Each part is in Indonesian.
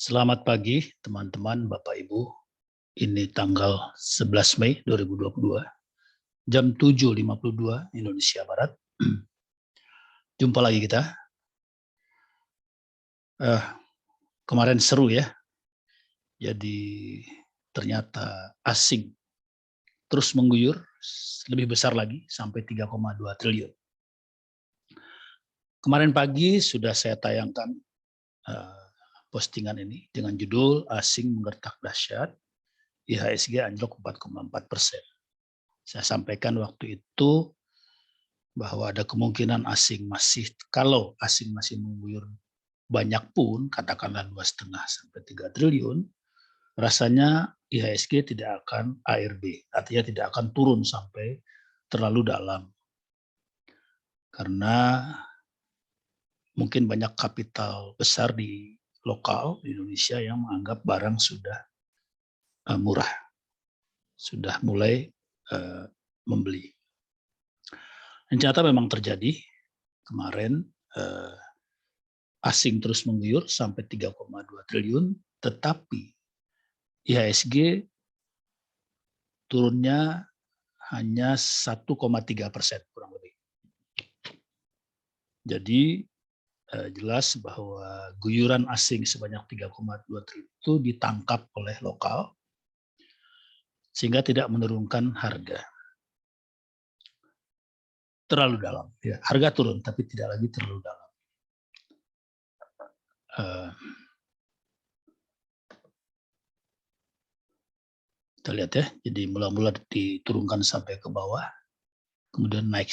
Selamat pagi teman-teman, Bapak Ibu. Ini tanggal 11 Mei 2022, jam 7.52 Indonesia Barat. Jumpa lagi kita. Kemarin seru ya. Jadi ternyata asing terus mengguyur lebih besar lagi sampai 3,2 triliun. Kemarin pagi sudah saya tayangkan postingan ini dengan judul Asing Menggertak Dahsyat, IHSG anjlok 4,4%. Saya sampaikan waktu itu bahwa ada kemungkinan kalau asing masih mengguyur banyak pun, katakanlah 2,5 sampai 3 triliun, rasanya IHSG tidak akan ARB, artinya tidak akan turun sampai terlalu dalam. Karena mungkin banyak kapital besar di lokal di Indonesia yang menganggap barang sudah murah, sudah mulai membeli. Dan ternyata memang terjadi kemarin asing terus mengguyur sampai 3,2 triliun, tetapi IHSG turunnya hanya 1,3% kurang lebih. Jadi jelas bahwa guyuran asing sebanyak 3,2 triliun itu ditangkap oleh lokal sehingga tidak menurunkan harga. Terlalu dalam. Ya, harga turun tapi tidak lagi terlalu dalam. Kita lihat ya, jadi mula-mula diturunkan sampai ke bawah, kemudian naik,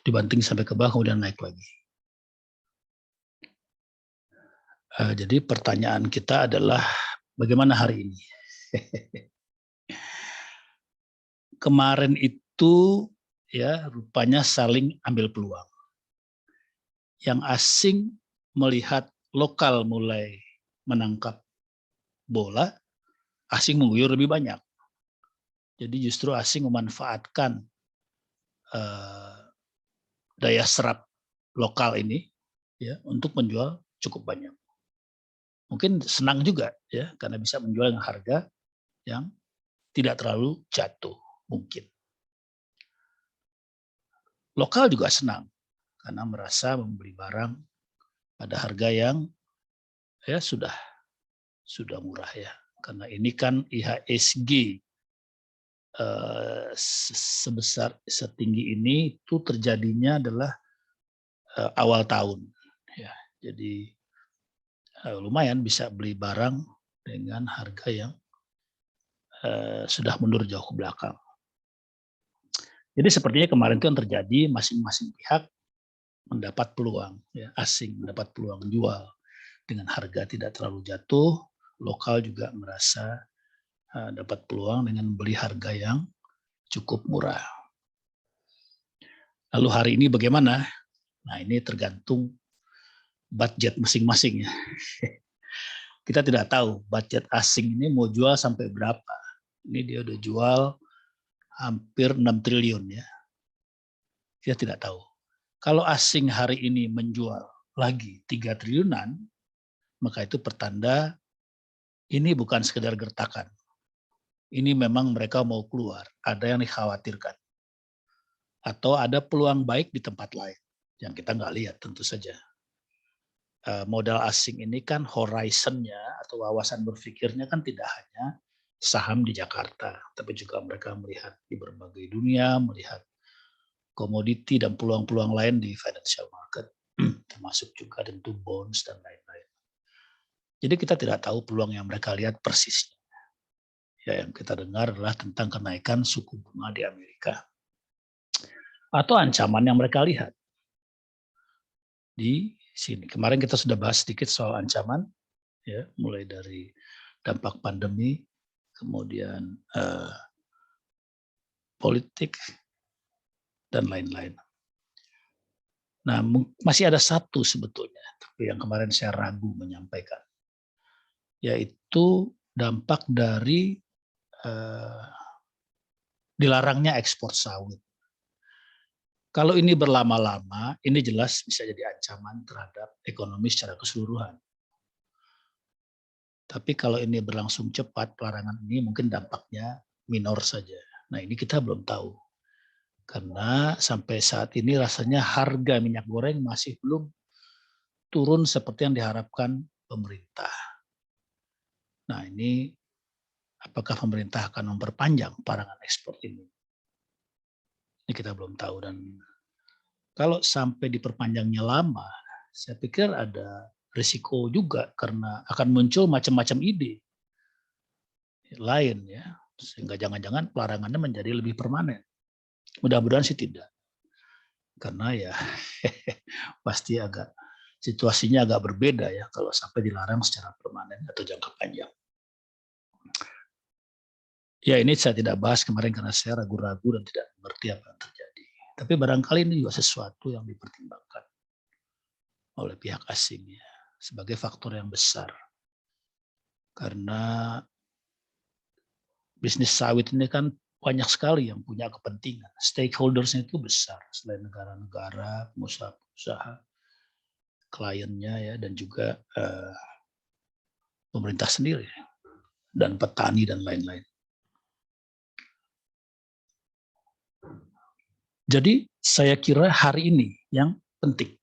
dibanting sampai ke bawah, kemudian naik lagi. Jadi pertanyaan kita adalah bagaimana hari ini? Kemarin itu ya rupanya saling ambil peluang. Yang asing melihat lokal mulai menangkap bola, asing mengguyur lebih banyak. Jadi justru asing memanfaatkan daya serap lokal ini ya untuk menjual cukup banyak. Mungkin senang juga ya karena bisa menjual dengan harga yang tidak terlalu jatuh mungkin. Lokal juga senang karena merasa membeli barang pada harga yang ya sudah murah ya. Karena ini kan IHSG setinggi ini itu terjadinya adalah awal tahun ya. Jadi lumayan bisa beli barang dengan harga yang sudah mundur jauh ke belakang. Jadi sepertinya kemarin itu yang terjadi, masing-masing pihak mendapat peluang, ya, asing mendapat peluang jual dengan harga tidak terlalu jatuh, lokal juga merasa dapat peluang dengan beli harga yang cukup murah. Lalu hari ini bagaimana? Nah ini tergantung budget masing-masing ya. Kita tidak tahu budget asing ini mau jual sampai berapa. Ini dia udah jual hampir 6 triliun ya. Kita tidak tahu. Kalau asing hari ini menjual lagi 3 triliunan, maka itu pertanda ini bukan sekedar gertakan. Ini memang mereka mau keluar, ada yang dikhawatirkan. Atau ada peluang baik di tempat lain yang kita nggak lihat tentu saja. Modal asing ini kan horizonnya atau wawasan berpikirnya kan tidak hanya saham di Jakarta, tapi juga mereka melihat di berbagai dunia, melihat komoditi dan peluang-peluang lain di financial market, termasuk juga tentu bonds dan lain-lain. Jadi kita tidak tahu peluang yang mereka lihat persisnya. Ya, yang kita dengar adalah tentang kenaikan suku bunga di Amerika. Atau ancaman yang mereka lihat di sini. Kemarin kita sudah bahas sedikit soal ancaman, ya, mulai dari dampak pandemi, kemudian politik, dan lain-lain. Nah, masih ada satu sebetulnya, tapi yang kemarin saya ragu menyampaikan, yaitu dampak dari dilarangnya ekspor sawit. Kalau ini berlama-lama, ini jelas bisa jadi ancaman terhadap ekonomi secara keseluruhan. Tapi kalau ini berlangsung cepat, pelarangan ini mungkin dampaknya minor saja. Nah, ini kita belum tahu. Karena sampai saat ini rasanya harga minyak goreng masih belum turun seperti yang diharapkan pemerintah. Nah, ini apakah pemerintah akan memperpanjang pelarangan ekspor ini? Ini kita belum tahu. Dan kalau sampai diperpanjangnya lama, saya pikir ada risiko juga karena akan muncul macam-macam ide lain ya, sehingga jangan-jangan pelarangannya menjadi lebih permanen. Mudah-mudahan sih tidak, karena ya pasti situasinya agak berbeda ya kalau sampai dilarang secara permanen atau jangka panjang. Ya, ini saya tidak bahas kemarin karena saya ragu-ragu dan tidak mengerti apa yang terjadi. Tapi barangkali ini juga sesuatu yang dipertimbangkan oleh pihak asing ya, sebagai faktor yang besar. Karena bisnis sawit ini kan banyak sekali yang punya kepentingan. Stakeholdersnya itu besar, selain negara-negara, pengusaha-pengusaha, kliennya ya, dan juga pemerintah sendiri, dan petani dan lain-lain. Jadi saya kira hari ini yang penting,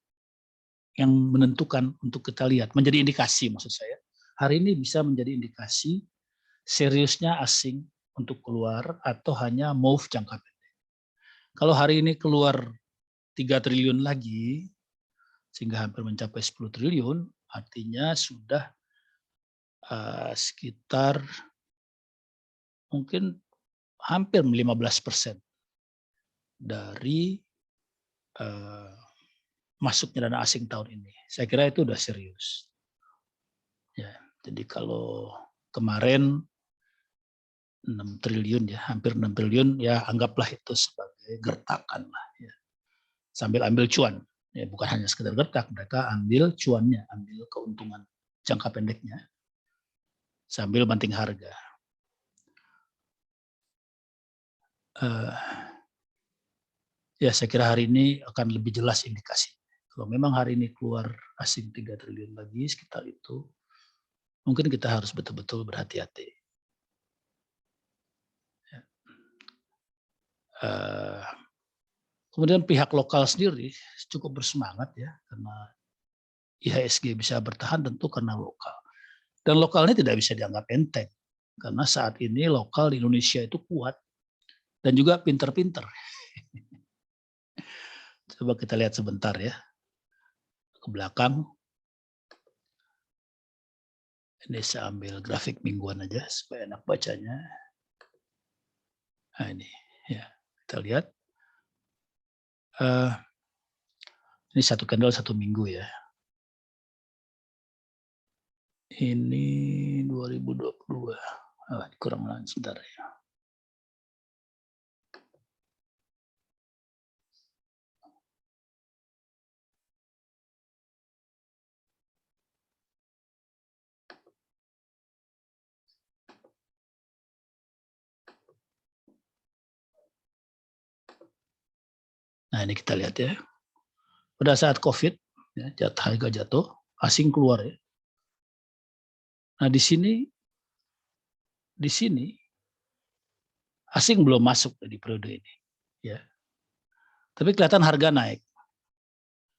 yang menentukan untuk kita lihat, menjadi indikasi maksud saya, hari ini bisa menjadi indikasi seriusnya asing untuk keluar atau hanya move jangka pendek. Kalau hari ini keluar 3 triliun lagi, sehingga hampir mencapai 10 triliun, artinya sudah sekitar mungkin hampir 15% dari masuknya dana asing tahun ini. Saya kira itu udah serius. Ya, jadi kalau kemarin 6 triliun ya, hampir 6 triliun ya, anggaplah itu sebagai gertakan lah ya. Sambil ambil cuan. Ya, bukan hanya sekedar gertak, mereka ambil cuannya, ambil keuntungan jangka pendeknya sambil banting harga. Ya, saya kira hari ini akan lebih jelas indikasi. Kalau memang hari ini keluar asing 3 triliun lagi sekitar itu, mungkin kita harus betul-betul berhati-hati. Ya. Kemudian pihak lokal sendiri cukup bersemangat ya, karena IHSG bisa bertahan tentu karena lokal. Dan lokalnya tidak bisa dianggap enteng, karena saat ini lokal di Indonesia itu kuat dan juga pinter-pinter. Coba kita lihat sebentar ya ke belakang. Ini saya ambil grafik mingguan aja supaya enak bacanya. Nah ini ya, kita lihat. Ini satu candle 1 minggu ya. Ini 2022. Kurang lagi sebentar ya. Nah ini kita lihat ya. Pada saat COVID, ya, harga jatuh, asing keluar ya. Nah di sini asing belum masuk di periode ini, ya. Tapi kelihatan harga naik.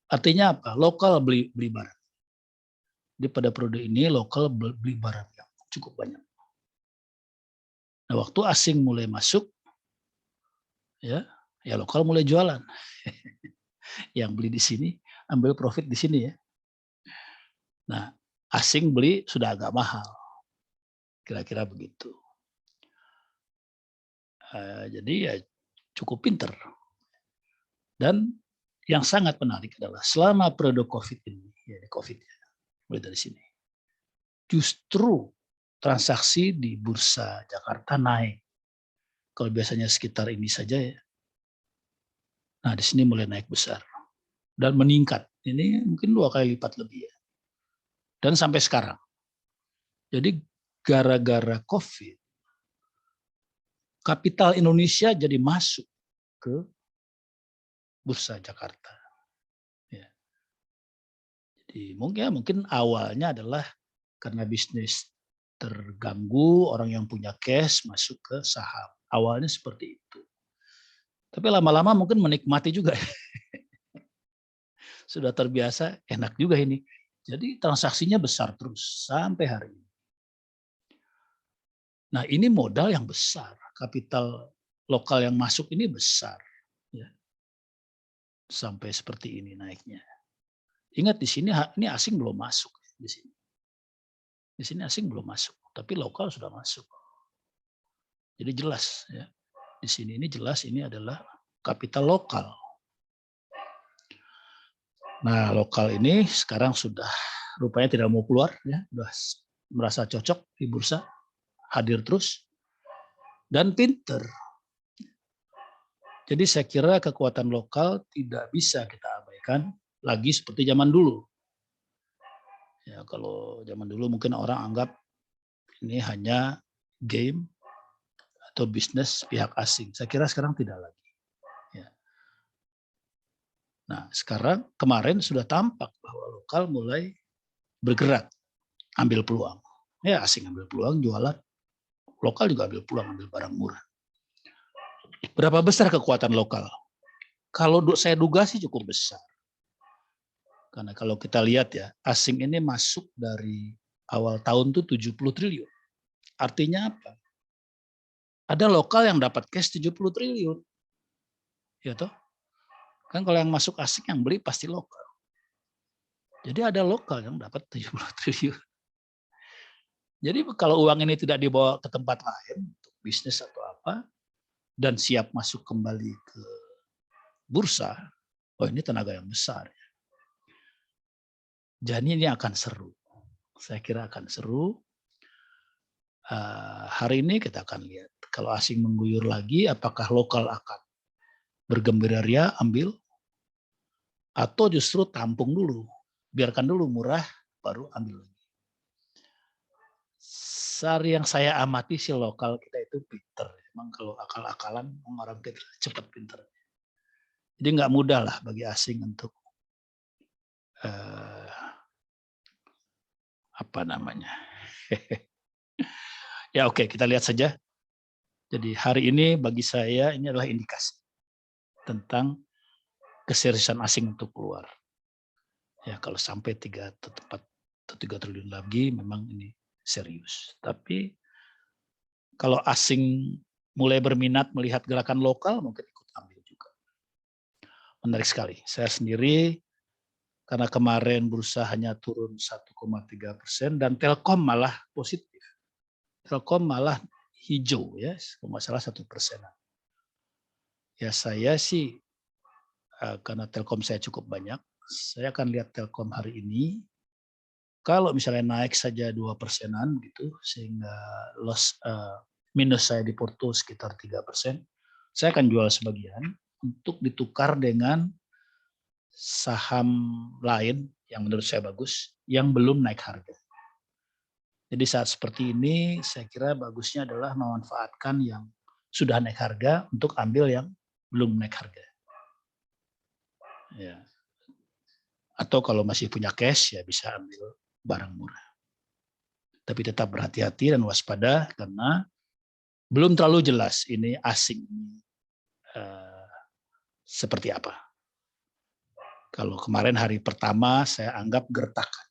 Artinya apa? Lokal beli barang. Di pada periode ini lokal beli barang yang cukup banyak. Nah waktu asing mulai masuk, ya lokal mulai jualan. Yang beli di sini ambil profit di sini ya. Nah asing beli sudah agak mahal, kira-kira begitu. Jadi ya cukup pinter. Dan yang sangat menarik adalah selama periode COVID ini, ya COVID ya, mulai dari sini, justru transaksi di bursa Jakarta naik. Kalau biasanya sekitar ini saja ya, nah di sini mulai naik besar dan meningkat. Ini mungkin 2 kali lipat lebih ya. Dan sampai sekarang. Jadi gara-gara COVID, kapital Indonesia jadi masuk ke bursa Jakarta. Ya. Jadi mungkin awalnya adalah karena bisnis terganggu, orang yang punya cash masuk ke saham. Awalnya seperti itu. Tapi lama-lama mungkin menikmati juga. Sudah terbiasa, enak juga ini. Jadi transaksinya besar terus sampai hari ini. Nah, ini modal yang besar, kapital lokal yang masuk ini besar, ya. Sampai seperti ini naiknya. Ingat di sini ini asing belum masuk di sini. Di sini asing belum masuk, tapi lokal sudah masuk. Jadi jelas ya. Di sini ini jelas ini adalah kapital lokal. Nah, lokal ini sekarang sudah rupanya tidak mau keluar ya, sudah merasa cocok di bursa, hadir terus dan pinter. Jadi saya kira kekuatan lokal tidak bisa kita abaikan lagi seperti zaman dulu. Ya, kalau zaman dulu mungkin orang anggap ini hanya game atau bisnis pihak asing. Saya kira sekarang tidak lagi. Ya. Nah, sekarang kemarin sudah tampak bahwa lokal mulai bergerak, ambil peluang. Ya, asing ambil peluang, jualan. Lokal juga ambil peluang, ambil barang murah. Berapa besar kekuatan lokal? Kalau saya duga sih cukup besar. Karena kalau kita lihat ya, asing ini masuk dari awal tahun tuh 70 triliun. Artinya apa? Ada lokal yang dapat cash 70 triliun. Ya toh? Kan kalau yang masuk asing yang beli pasti lokal. Jadi ada lokal yang dapat 70 triliun. Jadi kalau uang ini tidak dibawa ke tempat lain untuk bisnis atau apa dan siap masuk kembali ke bursa, oh ini tenaga yang besar. Jadi ini akan seru. Saya kira akan seru. Hari ini kita akan lihat. Kalau asing mengguyur lagi, apakah lokal akan bergembira ria ambil? Atau justru tampung dulu. Biarkan dulu murah, baru ambil lagi. Sari yang saya amati sih lokal kita itu pinter. Emang kalau akal-akalan orang kita cepat pinter. Jadi nggak mudah lah bagi asing untuk apa namanya. Ya oke, kita lihat saja. Jadi hari ini bagi saya ini adalah indikasi tentang keseriusan asing untuk keluar. Ya kalau sampai 3 triliun lagi memang ini serius. Tapi kalau asing mulai berminat melihat gerakan lokal mungkin ikut ambil juga. Menarik sekali. Saya sendiri karena kemarin bursa hanya turun 1,3% dan Telkom malah positif. Telkom malah hijau ya, kalau nggak salah 1%. Ya saya sih karena Telkom saya cukup banyak, saya akan lihat Telkom hari ini. Kalau misalnya naik saja 2%-an gitu, sehingga minus saya di Porto sekitar 3%, saya akan jual sebagian untuk ditukar dengan saham lain yang menurut saya bagus, yang belum naik harga. Jadi saat seperti ini, saya kira bagusnya adalah memanfaatkan yang sudah naik harga untuk ambil yang belum naik harga. Ya. Atau kalau masih punya cash, ya bisa ambil barang murah. Tapi tetap berhati-hati dan waspada karena belum terlalu jelas ini asing seperti apa. Kalau kemarin hari pertama saya anggap gertakan.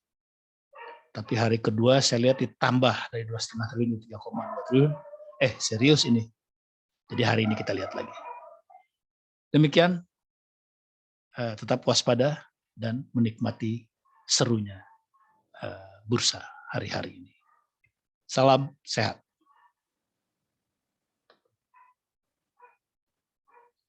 Tapi hari kedua saya lihat ditambah dari 2,5 triliun ke 3,2 triliun. Serius ini. Jadi hari ini kita lihat lagi. Demikian, tetap waspada dan menikmati serunya bursa hari-hari ini. Salam sehat.